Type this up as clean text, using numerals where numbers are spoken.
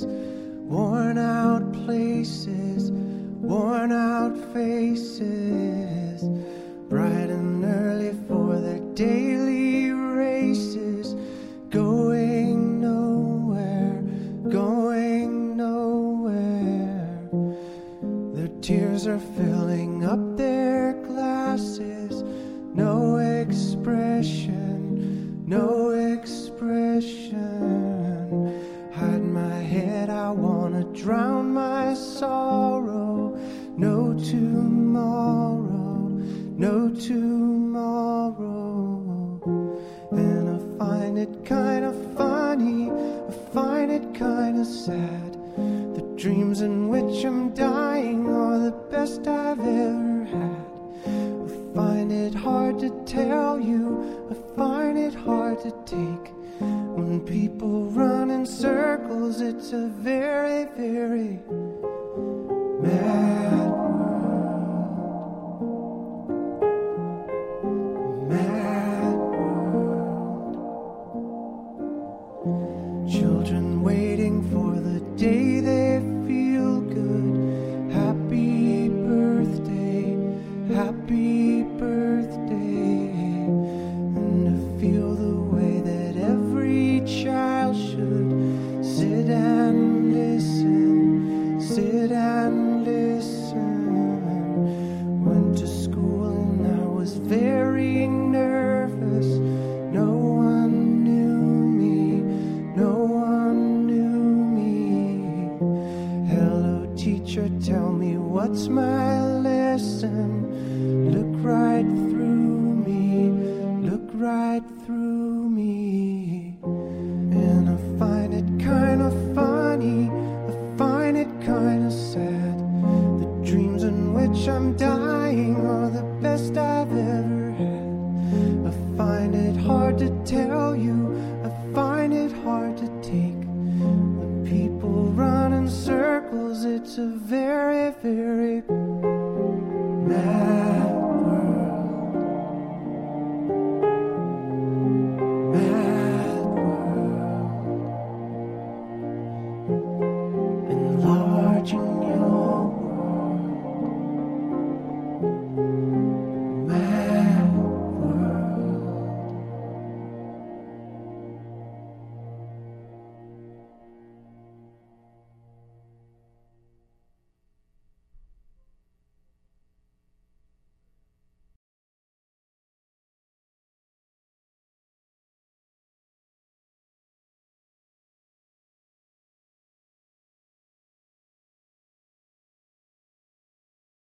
worn out places, worn out faces, bright and early for their daily races, going nowhere, going nowhere. Their tears are filling up their glasses, no expression, no expression. Hide my head, I wanna drown my sorrow. No tomorrow, no tomorrow. And I find it kind of funny, I find it kind of sad. The dreams in which I'm dying are the best I've ever had. I find it hard to tell you, I find it hard to take. When people run in circles, it's a very, very mad world. Mad world. Children waiting for the day they feel good. Happy birthday, happy birthday. And to feel the way that every child should sit and listen, sit and listen. Went to school and I was very nervous. No one knew me, no one knew me. Hello teacher, tell me what's my lesson. Look right through me, look right through me. And I find it kind of funny, I find it kind of sad. The dreams in which I'm dying are the best I've ever had. I find it hard to tell you, I find it hard to take. When people run in circles, it's a very, very